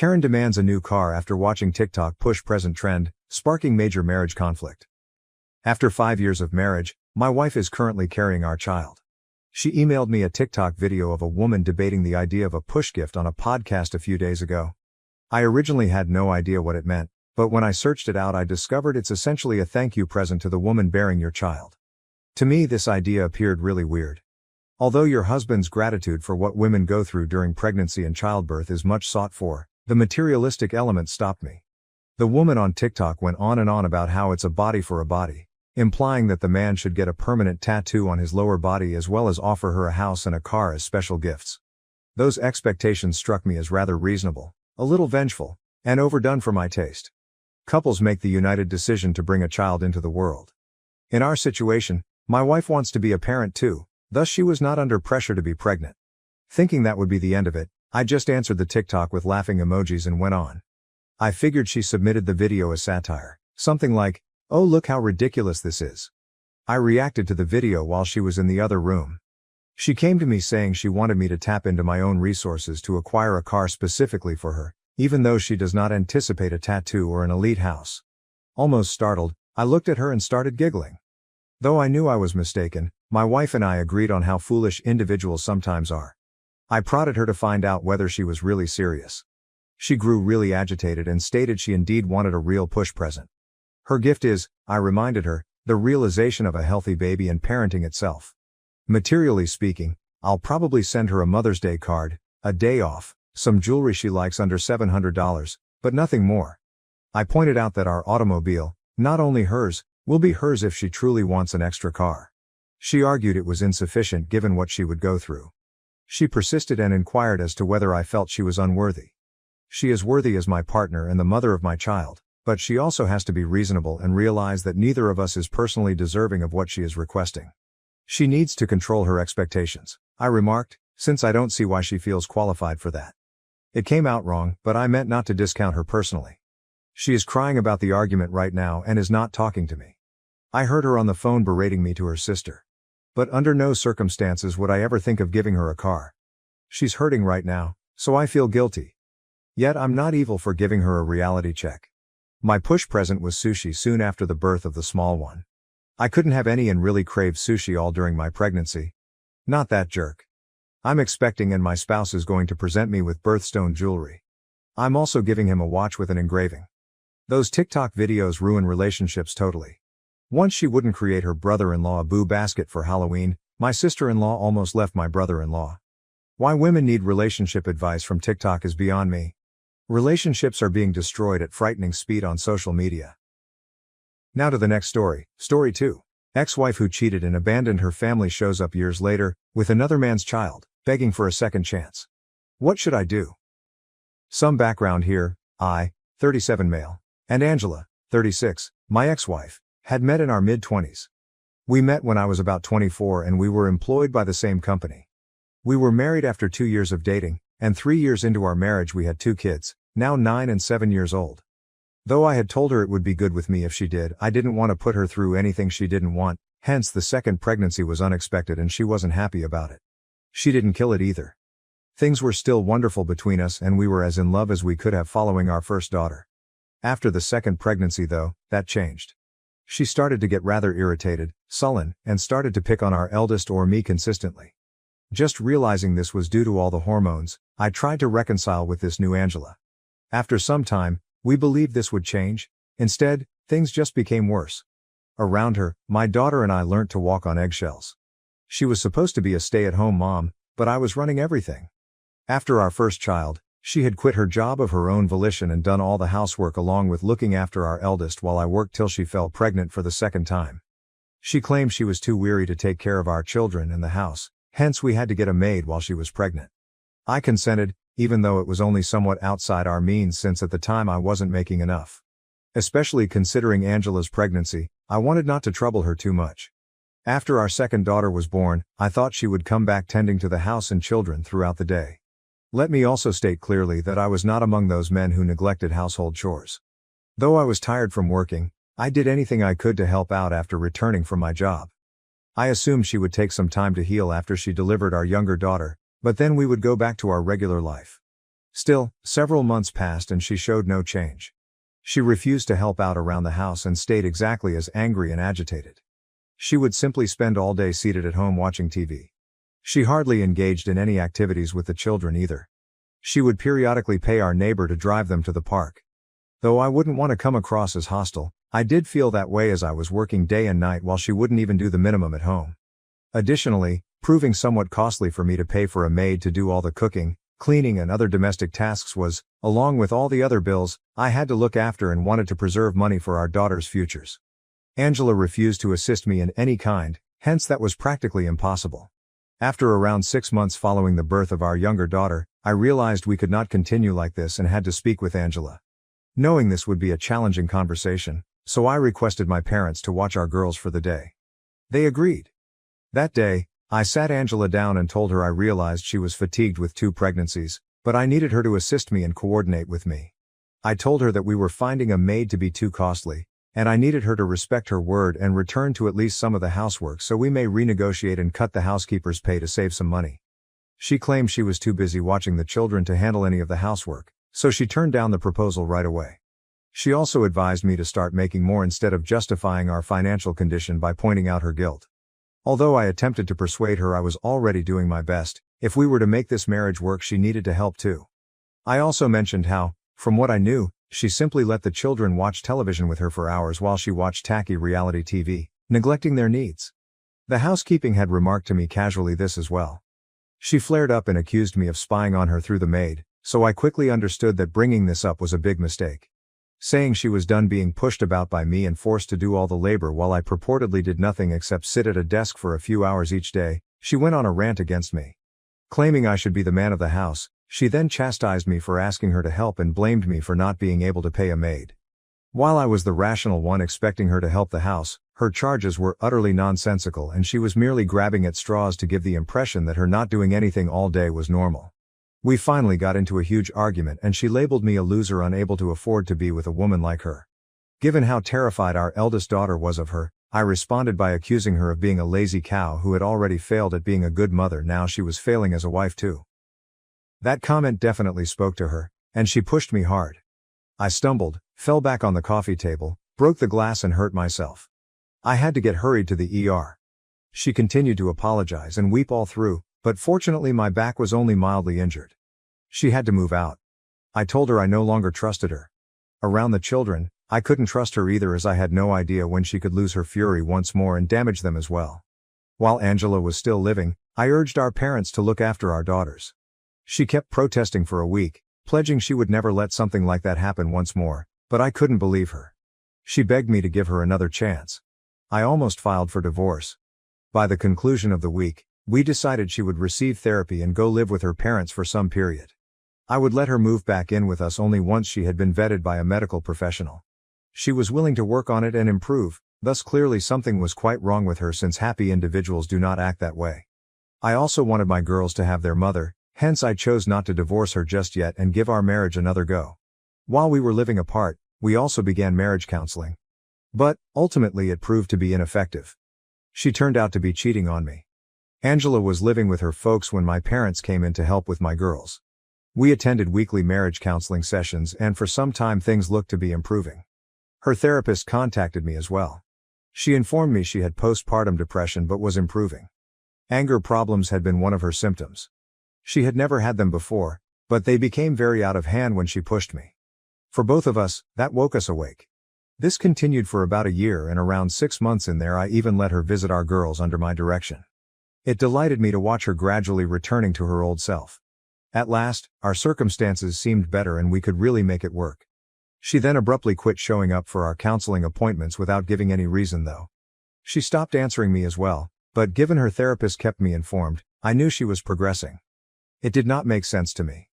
Karen demands a new car after watching TikTok push present trend, sparking major marriage conflict. After 5 years of marriage, my wife is currently carrying our child. She emailed me a TikTok video of a woman debating the idea of a push gift on a podcast a few days ago. I originally had no idea what it meant, but when I searched it out I discovered it's essentially a thank you present to the woman bearing your child. To me this idea appeared really weird. Although your husband's gratitude for what women go through during pregnancy and childbirth is much sought for, the materialistic element stopped me. The woman on TikTok went on and on about how it's a body for a body, implying that the man should get a permanent tattoo on his lower body as well as offer her a house and a car as special gifts. Those expectations struck me as rather reasonable, a little vengeful, and overdone for my taste. Couples make the united decision to bring a child into the world. In our situation, my wife wants to be a parent too, thus she was not under pressure to be pregnant. Thinking that would be the end of it, I just answered the TikTok with laughing emojis and went on. I figured she submitted the video as satire, something like, "Oh look how ridiculous this is." I reacted to the video while she was in the other room. She came to me saying she wanted me to tap into my own resources to acquire a car specifically for her, even though she does not anticipate a tattoo or an elite house. Almost startled, I looked at her and started giggling. Though I knew I was mistaken, my wife and I agreed on how foolish individuals sometimes are. I prodded her to find out whether she was really serious. She grew really agitated and stated she indeed wanted a real push present. Her gift is, I reminded her, the realization of a healthy baby and parenting itself. Materially speaking, I'll probably send her a Mother's Day card, a day off, some jewelry she likes under $700, but nothing more. I pointed out that our automobile, not only hers, will be hers if she truly wants an extra car. She argued it was insufficient given what she would go through. She persisted and inquired as to whether I felt she was unworthy. She is worthy as my partner and the mother of my child, but she also has to be reasonable and realize that neither of us is personally deserving of what she is requesting. She needs to control her expectations, I remarked, since I don't see why she feels qualified for that. It came out wrong, but I meant not to discount her personally. She is crying about the argument right now and is not talking to me. I heard her on the phone berating me to her sister. But under no circumstances would I ever think of giving her a car. She's hurting right now, so I feel guilty. Yet I'm not evil for giving her a reality check. My push present was sushi soon after the birth of the small one. I couldn't have any and really craved sushi all during my pregnancy. Not that jerk. I'm expecting and my spouse is going to present me with birthstone jewelry. I'm also giving him a watch with an engraving. Those TikTok videos ruin relationships totally. Once she wouldn't create her brother-in-law a boo basket for Halloween, my sister-in-law almost left my brother-in-law. Why women need relationship advice from TikTok is beyond me. Relationships are being destroyed at frightening speed on social media. Now to the next story, story 2. Ex-wife who cheated and abandoned her family shows up years later, with another man's child, begging for a second chance. What should I do? Some background here, I, 37 male, and Angela, 36, my ex-wife, had met in our mid-20s. We met when I was about 24 and we were employed by the same company. We were married after 2 years of dating, and 3 years into our marriage we had 2 kids, now 9 and 7 years old. Though I had told her it would be good with me if she did, I didn't want to put her through anything she didn't want, hence the second pregnancy was unexpected and she wasn't happy about it. She didn't kill it either. Things were still wonderful between us and we were as in love as we could have following our first daughter. After the second pregnancy though, that changed. She started to get rather irritated, sullen, and started to pick on our eldest or me consistently. Just realizing this was due to all the hormones, I tried to reconcile with this new Angela. After some time, we believed this would change. Instead, things just became worse. Around her, my daughter and I learnt to walk on eggshells. She was supposed to be a stay-at-home mom, but I was running everything. After our first child, she had quit her job of her own volition and done all the housework along with looking after our eldest while I worked till she fell pregnant for the second time. She claimed she was too weary to take care of our children and the house, hence we had to get a maid while she was pregnant. I consented, even though it was only somewhat outside our means since at the time I wasn't making enough. Especially considering Angela's pregnancy, I wanted not to trouble her too much. After our second daughter was born, I thought she would come back tending to the house and children throughout the day. Let me also state clearly that I was not among those men who neglected household chores. Though I was tired from working, I did anything I could to help out after returning from my job. I assumed she would take some time to heal after she delivered our younger daughter, but then we would go back to our regular life. Still, several months passed and she showed no change. She refused to help out around the house and stayed exactly as angry and agitated. She would simply spend all day seated at home watching TV. She hardly engaged in any activities with the children either. She would periodically pay our neighbor to drive them to the park. Though I wouldn't want to come across as hostile, I did feel that way as I was working day and night while she wouldn't even do the minimum at home. Additionally, proving somewhat costly for me to pay for a maid to do all the cooking, cleaning and other domestic tasks was, along with all the other bills, I had to look after and wanted to preserve money for our daughters' futures. Angela refused to assist me in any kind, hence that was practically impossible. After around 6 months following the birth of our younger daughter, I realized we could not continue like this and had to speak with Angela. Knowing this would be a challenging conversation, so I requested my parents to watch our girls for the day. They agreed. That day, I sat Angela down and told her I realized she was fatigued with 2 pregnancies, but I needed her to assist me and coordinate with me. I told her that we were finding a maid to be too costly, and I needed her to respect her word and return to at least some of the housework so we may renegotiate and cut the housekeeper's pay to save some money. She claimed she was too busy watching the children to handle any of the housework, so she turned down the proposal right away. She also advised me to start making more instead of justifying our financial condition by pointing out her guilt. Although I attempted to persuade her I was already doing my best, if we were to make this marriage work she needed to help too. I also mentioned how, from what I knew, she simply let the children watch television with her for hours while she watched tacky reality TV, neglecting their needs. The housekeeping had remarked to me casually this as well. She flared up and accused me of spying on her through the maid, so I quickly understood that bringing this up was a big mistake. Saying she was done being pushed about by me and forced to do all the labor while I purportedly did nothing except sit at a desk for a few hours each day, she went on a rant against me. Claiming I should be the man of the house, she then chastised me for asking her to help and blamed me for not being able to pay a maid. While I was the rational one expecting her to help the house, her charges were utterly nonsensical and she was merely grabbing at straws to give the impression that her not doing anything all day was normal. We finally got into a huge argument and she labeled me a loser unable to afford to be with a woman like her. Given how terrified our eldest daughter was of her, I responded by accusing her of being a lazy cow who had already failed at being a good mother. Now she was failing as a wife too. That comment definitely spoke to her, and she pushed me hard. I stumbled, fell back on the coffee table, broke the glass and hurt myself. I had to get hurried to the ER. She continued to apologize and weep all through, but fortunately my back was only mildly injured. She had to move out. I told her I no longer trusted her. Around the children, I couldn't trust her either as I had no idea when she could lose her fury once more and damage them as well. While Angela was still living, I urged our parents to look after our daughters. She kept protesting for a week, pledging she would never let something like that happen once more, but I couldn't believe her. She begged me to give her another chance. I almost filed for divorce. By the conclusion of the week, we decided she would receive therapy and go live with her parents for some period. I would let her move back in with us only once she had been vetted by a medical professional. She was willing to work on it and improve, thus clearly something was quite wrong with her since happy individuals do not act that way. I also wanted my girls to have their mother, hence I chose not to divorce her just yet and give our marriage another go. While we were living apart, we also began marriage counseling. But, ultimately it proved to be ineffective. She turned out to be cheating on me. Angela was living with her folks when my parents came in to help with my girls. We attended weekly marriage counseling sessions and for some time things looked to be improving. Her therapist contacted me as well. She informed me she had postpartum depression but was improving. Anger problems had been one of her symptoms. She had never had them before, but they became very out of hand when she pushed me. For both of us, that woke us awake. This continued for about a year and around 6 months in there I even let her visit our girls under my direction. It delighted me to watch her gradually returning to her old self. At last, our circumstances seemed better and we could really make it work. She then abruptly quit showing up for our counseling appointments without giving any reason though. She stopped answering me as well, but given her therapist kept me informed, I knew she was progressing. It did not make sense to me.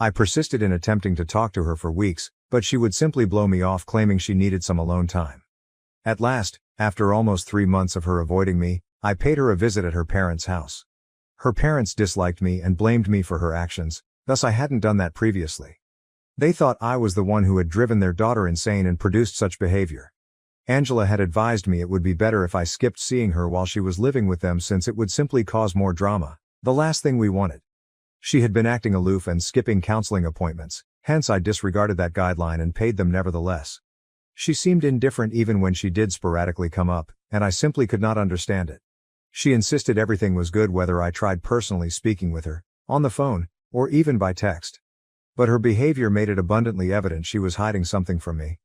I persisted in attempting to talk to her for weeks, but she would simply blow me off claiming she needed some alone time. At last, after almost 3 months of her avoiding me, I paid her a visit at her parents' house. Her parents disliked me and blamed me for her actions, thus I hadn't done that previously. They thought I was the one who had driven their daughter insane and produced such behavior. Angela had advised me it would be better if I skipped seeing her while she was living with them since it would simply cause more drama, the last thing we wanted. She had been acting aloof and skipping counseling appointments, hence I disregarded that guideline and paid them nevertheless. She seemed indifferent even when she did sporadically come up, and I simply could not understand it. She insisted everything was good whether I tried personally speaking with her, on the phone, or even by text. But her behavior made it abundantly evident she was hiding something from me.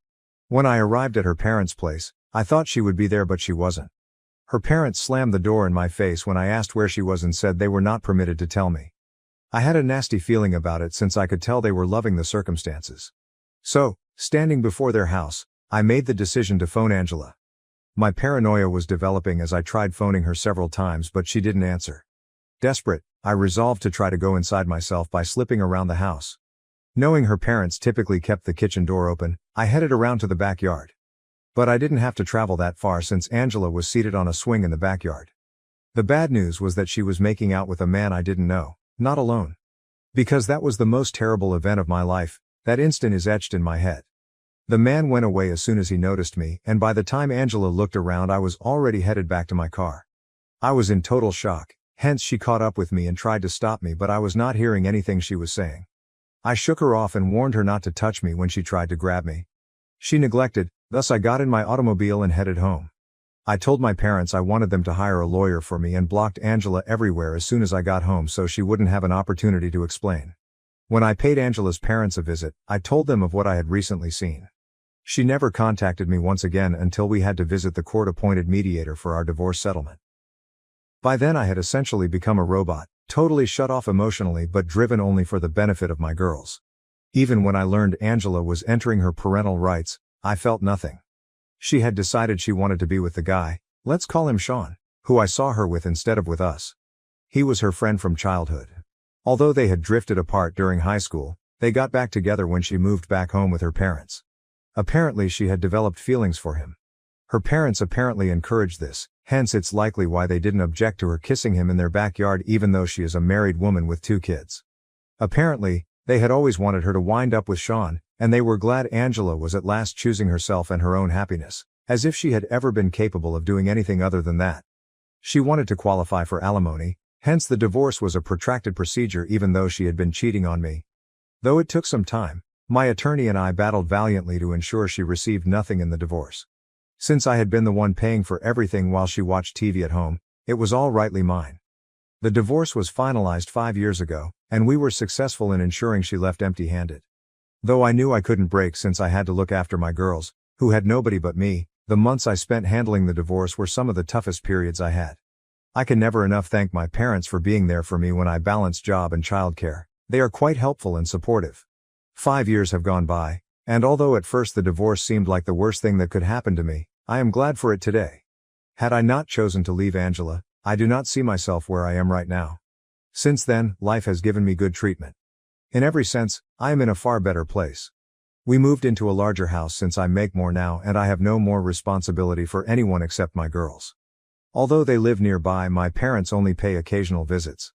When I arrived at her parents' place, I thought she would be there but she wasn't. Her parents slammed the door in my face when I asked where she was and said they were not permitted to tell me. I had a nasty feeling about it since I could tell they were loving the circumstances. So, standing before their house, I made the decision to phone Angela. My paranoia was developing as I tried phoning her several times but she didn't answer. Desperate, I resolved to try to go inside myself by slipping around the house. Knowing her parents typically kept the kitchen door open, I headed around to the backyard. But I didn't have to travel that far since Angela was seated on a swing in the backyard. The bad news was that she was making out with a man I didn't know, not alone. Because that was the most terrible event of my life, that instant is etched in my head. The man went away as soon as he noticed me, and by the time Angela looked around I was already headed back to my car. I was in total shock, hence she caught up with me and tried to stop me but I was not hearing anything she was saying. I shook her off and warned her not to touch me when she tried to grab me. She neglected, thus I got in my automobile and headed home. I told my parents I wanted them to hire a lawyer for me and blocked Angela everywhere as soon as I got home so she wouldn't have an opportunity to explain. When I paid Angela's parents a visit, I told them of what I had recently seen. She never contacted me once again until we had to visit the court-appointed mediator for our divorce settlement. By then I had essentially become a robot, totally shut off emotionally but driven only for the benefit of my girls. Even when I learned Angela was entering her parental rights, I felt nothing. She had decided she wanted to be with the guy, let's call him Sean, who I saw her with instead of with us. He was her friend from childhood. Although they had drifted apart during high school, they got back together when she moved back home with her parents. Apparently she had developed feelings for him. Her parents apparently encouraged this, hence it's likely why they didn't object to her kissing him in their backyard even though she is a married woman with 2 kids. Apparently, they had always wanted her to wind up with Sean, and they were glad Angela was at last choosing herself and her own happiness, as if she had ever been capable of doing anything other than that. She wanted to qualify for alimony, hence the divorce was a protracted procedure even though she had been cheating on me. Though it took some time, my attorney and I battled valiantly to ensure she received nothing in the divorce. Since I had been the one paying for everything while she watched TV at home, it was all rightly mine. The divorce was finalized 5 years ago, and we were successful in ensuring she left empty-handed. Though I knew I couldn't break since I had to look after my girls, who had nobody but me, the months I spent handling the divorce were some of the toughest periods I had. I can never enough thank my parents for being there for me when I balanced job and childcare. They are quite helpful and supportive. 5 years have gone by, and although at first the divorce seemed like the worst thing that could happen to me, I am glad for it today. Had I not chosen to leave Angela, I do not see myself where I am right now. Since then, life has given me good treatment. In every sense, I am in a far better place. We moved into a larger house since I make more now and I have no more responsibility for anyone except my girls. Although they live nearby, my parents only pay occasional visits.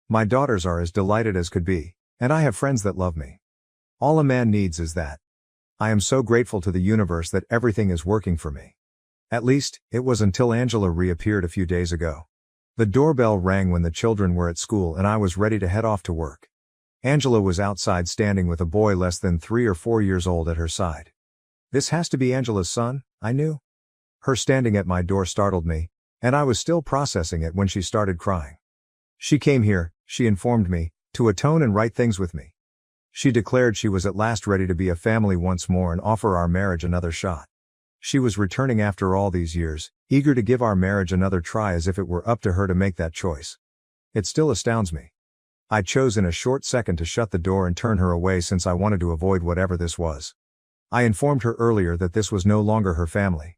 My daughters are as delighted as could be, and I have friends that love me. All a man needs is that. I am so grateful to the universe that everything is working for me. At least, it was until Angela reappeared a few days ago. The doorbell rang when the children were at school and I was ready to head off to work. Angela was outside standing with a boy less than 3 or 4 years old at her side. This has to be Angela's son, I knew. Her standing at my door startled me, and I was still processing it when she started crying. She came here, she informed me, to atone and right things with me. She declared she was at last ready to be a family once more and offer our marriage another shot. She was returning after all these years, eager to give our marriage another try as if it were up to her to make that choice. It still astounds me. I chose in a short second to shut the door and turn her away since I wanted to avoid whatever this was. I informed her earlier that this was no longer her family.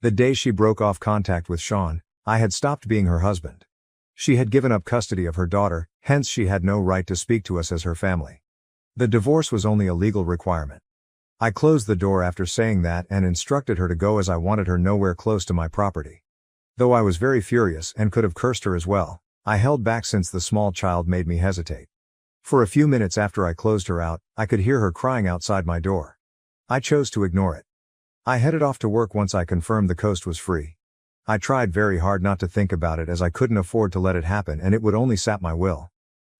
The day she broke off contact with Sean, I had stopped being her husband. She had given up custody of her daughter, hence she had no right to speak to us as her family. The divorce was only a legal requirement. I closed the door after saying that and instructed her to go as I wanted her nowhere close to my property. Though I was very furious and could have cursed her as well, I held back since the small child made me hesitate. For a few minutes after I closed her out, I could hear her crying outside my door. I chose to ignore it. I headed off to work once I confirmed the coast was free. I tried very hard not to think about it as I couldn't afford to let it happen and it would only sap my will.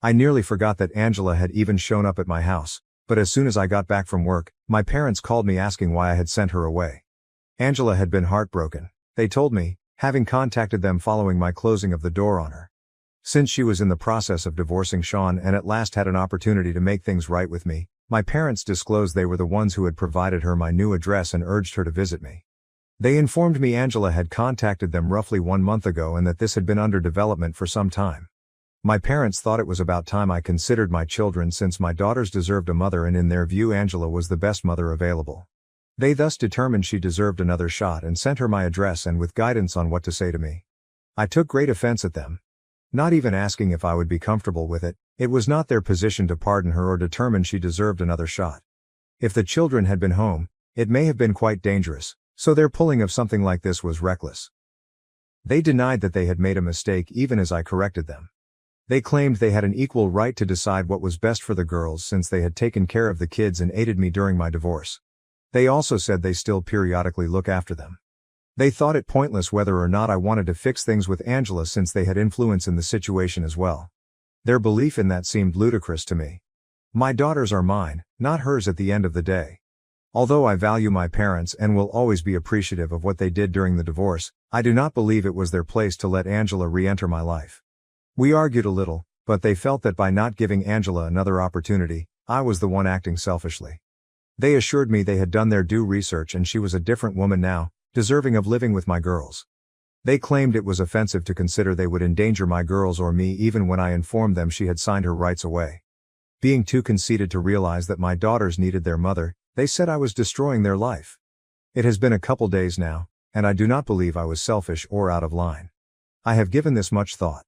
I nearly forgot that Angela had even shown up at my house, but as soon as I got back from work, my parents called me asking why I had sent her away. Angela had been heartbroken, they told me, having contacted them following my closing of the door on her. Since she was in the process of divorcing Sean and at last had an opportunity to make things right with me, my parents disclosed they were the ones who had provided her my new address and urged her to visit me. They informed me Angela had contacted them roughly 1 month ago and that this had been under development for some time. My parents thought it was about time I considered my children since my daughters deserved a mother and in their view Angela was the best mother available. They thus determined she deserved another shot and sent her my address and with guidance on what to say to me. I took great offense at them. Not even asking if I would be comfortable with it, it was not their position to pardon her or determine she deserved another shot. If the children had been home, it may have been quite dangerous, so their pulling of something like this was reckless. They denied that they had made a mistake even as I corrected them. They claimed they had an equal right to decide what was best for the girls since they had taken care of the kids and aided me during my divorce. They also said they still periodically look after them. They thought it pointless whether or not I wanted to fix things with Angela since they had influence in the situation as well. Their belief in that seemed ludicrous to me. My daughters are mine, not hers at the end of the day. Although I value my parents and will always be appreciative of what they did during the divorce, I do not believe it was their place to let Angela re-enter my life. We argued a little, but they felt that by not giving Angela another opportunity, I was the one acting selfishly. They assured me they had done their due research and she was a different woman now, deserving of living with my girls. They claimed it was offensive to consider they would endanger my girls or me even when I informed them she had signed her rights away. Being too conceited to realize that my daughters needed their mother, they said I was destroying their life. It has been a couple days now, and I do not believe I was selfish or out of line. I have given this much thought.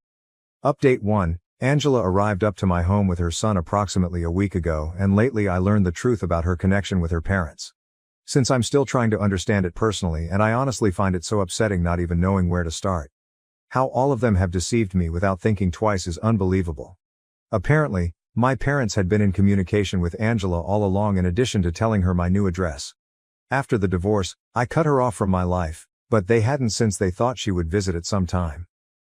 Update 1. Angela arrived up to my home with her son approximately a week ago and lately I learned the truth about her connection with her parents. Since I'm still trying to understand it personally and I honestly find it so upsetting not even knowing where to start. How all of them have deceived me without thinking twice is unbelievable. Apparently, my parents had been in communication with Angela all along in addition to telling her my new address. After the divorce, I cut her off from my life, but they hadn't since they thought she would visit at some time.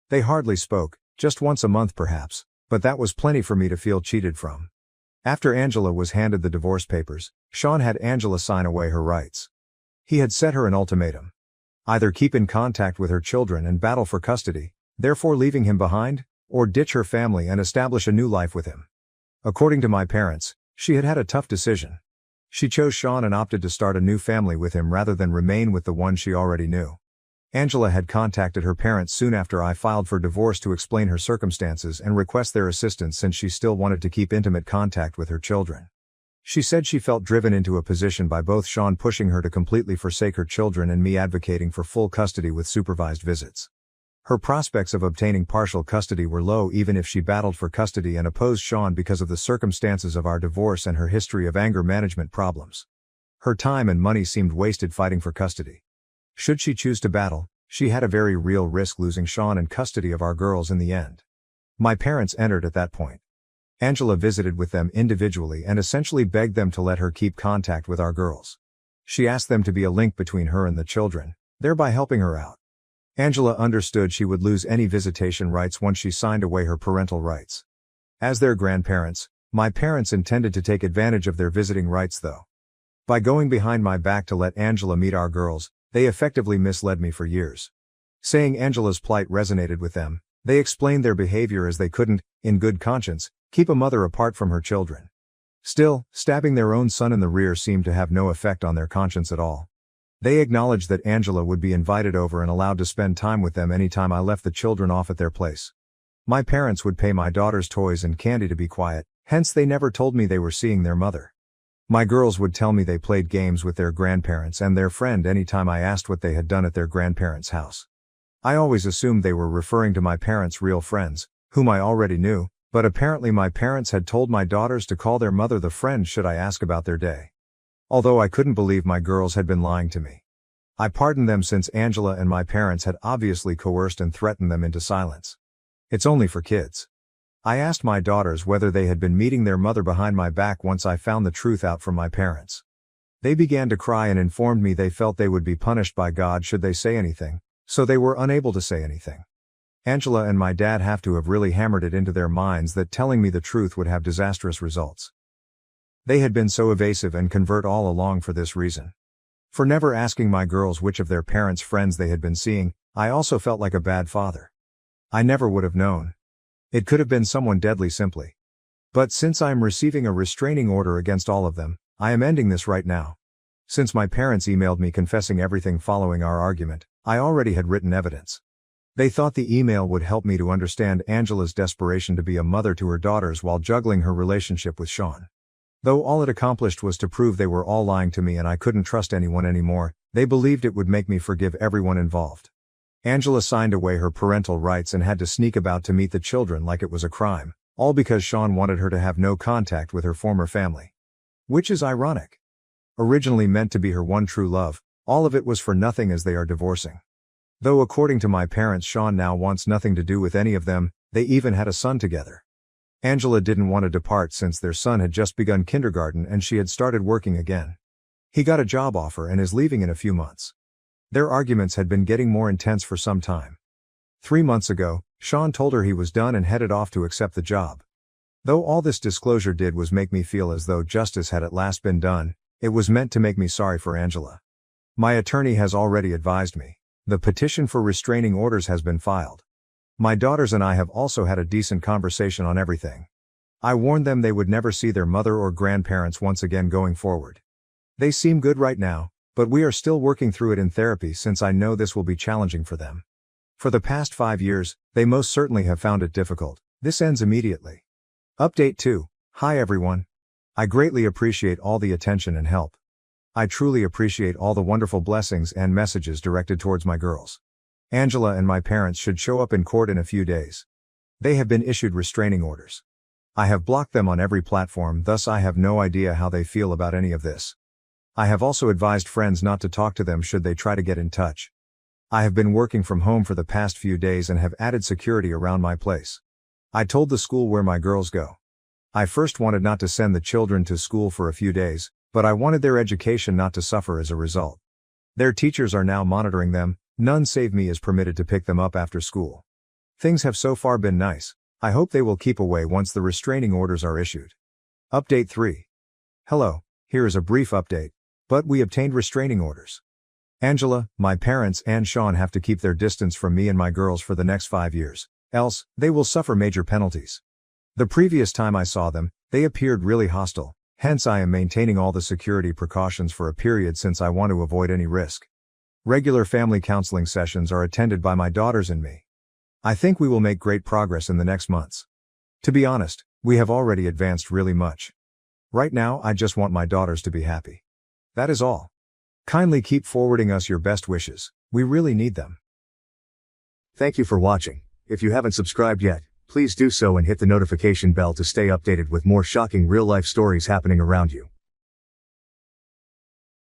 They hardly spoke. Just once a month perhaps, but that was plenty for me to feel cheated from. After Angela was handed the divorce papers, Sean had Angela sign away her rights. He had set her an ultimatum. Either keep in contact with her children and battle for custody, therefore leaving him behind, or ditch her family and establish a new life with him. According to my parents, she had had a tough decision. She chose Sean and opted to start a new family with him rather than remain with the one she already knew. Angela had contacted her parents soon after I filed for divorce to explain her circumstances and request their assistance since she still wanted to keep intimate contact with her children. She said she felt driven into a position by both Sean pushing her to completely forsake her children and me advocating for full custody with supervised visits. Her prospects of obtaining partial custody were low even if she battled for custody and opposed Sean because of the circumstances of our divorce and her history of anger management problems. Her time and money seemed wasted fighting for custody. Should she choose to battle, she had a very real risk losing Sean and custody of our girls in the end. My parents entered at that point. Angela visited with them individually and essentially begged them to let her keep contact with our girls. She asked them to be a link between her and the children, thereby helping her out. Angela understood she would lose any visitation rights once she signed away her parental rights. As their grandparents, my parents intended to take advantage of their visiting rights though. By going behind my back to let Angela meet our girls, they effectively misled me for years. Saying Angela's plight resonated with them, they explained their behavior as they couldn't, in good conscience, keep a mother apart from her children. Still, stabbing their own son in the rear seemed to have no effect on their conscience at all. They acknowledged that Angela would be invited over and allowed to spend time with them anytime I left the children off at their place. My parents would pay my daughters toys and candy to be quiet, hence they never told me they were seeing their mother. My girls would tell me they played games with their grandparents and their friend anytime I asked what they had done at their grandparents' house. I always assumed they were referring to my parents' real friends, whom I already knew, but apparently my parents had told my daughters to call their mother the friend should I ask about their day. Although I couldn't believe my girls had been lying to me. I pardoned them since Angela and my parents had obviously coerced and threatened them into silence. It's only for kids. I asked my daughters whether they had been meeting their mother behind my back once I found the truth out from my parents. They began to cry and informed me they felt they would be punished by God should they say anything, so they were unable to say anything. Angela and my dad have to have really hammered it into their minds that telling me the truth would have disastrous results. They had been so evasive and covert all along for this reason. For never asking my girls which of their parents' friends they had been seeing, I also felt like a bad father. I never would have known. It could have been someone deadly simply. But since I am receiving a restraining order against all of them, I am ending this right now. Since my parents emailed me confessing everything following our argument, I already had written evidence. They thought the email would help me to understand Angela's desperation to be a mother to her daughters while juggling her relationship with Sean. Though all it accomplished was to prove they were all lying to me and I couldn't trust anyone anymore, they believed it would make me forgive everyone involved. Angela signed away her parental rights and had to sneak about to meet the children like it was a crime, all because Sean wanted her to have no contact with her former family. Which is ironic. Originally meant to be her one true love, all of it was for nothing as they are divorcing. Though according to my parents Sean now wants nothing to do with any of them, they even had a son together. Angela didn't want to depart since their son had just begun kindergarten and she had started working again. He got a job offer and is leaving in a few months. Their arguments had been getting more intense for some time. 3 months ago, Sean told her he was done and headed off to accept the job. Though all this disclosure did was make me feel as though justice had at last been done, it was meant to make me sorry for Angela. My attorney has already advised me. The petition for restraining orders has been filed. My daughters and I have also had a decent conversation on everything. I warned them they would never see their mother or grandparents once again going forward. They seem good right now, but we are still working through it in therapy since I know this will be challenging for them. For the past 5 years, they most certainly have found it difficult. This ends immediately. Update 2. Hi everyone. I greatly appreciate all the attention and help. I truly appreciate all the wonderful blessings and messages directed towards my girls. Angela and my parents should show up in court in a few days. They have been issued restraining orders. I have blocked them on every platform, thus I have no idea how they feel about any of this. I have also advised friends not to talk to them should they try to get in touch. I have been working from home for the past few days and have added security around my place. I told the school where my girls go. I first wanted not to send the children to school for a few days, but I wanted their education not to suffer as a result. Their teachers are now monitoring them, none save me is permitted to pick them up after school. Things have so far been nice. I hope they will keep away once the restraining orders are issued. Update 3. Hello, here is a brief update. But we obtained restraining orders. Angela, my parents and Sean have to keep their distance from me and my girls for the next 5 years, else, they will suffer major penalties. The previous time I saw them, they appeared really hostile. Hence I am maintaining all the security precautions for a period since I want to avoid any risk. Regular family counseling sessions are attended by my daughters and me. I think we will make great progress in the next months. To be honest, we have already advanced really much. Right now I just want my daughters to be happy. That is all. Kindly keep forwarding us your best wishes, we really need them. Thank you for watching. If you haven't subscribed yet, please do so and hit the notification bell to stay updated with more shocking real-life stories happening around you.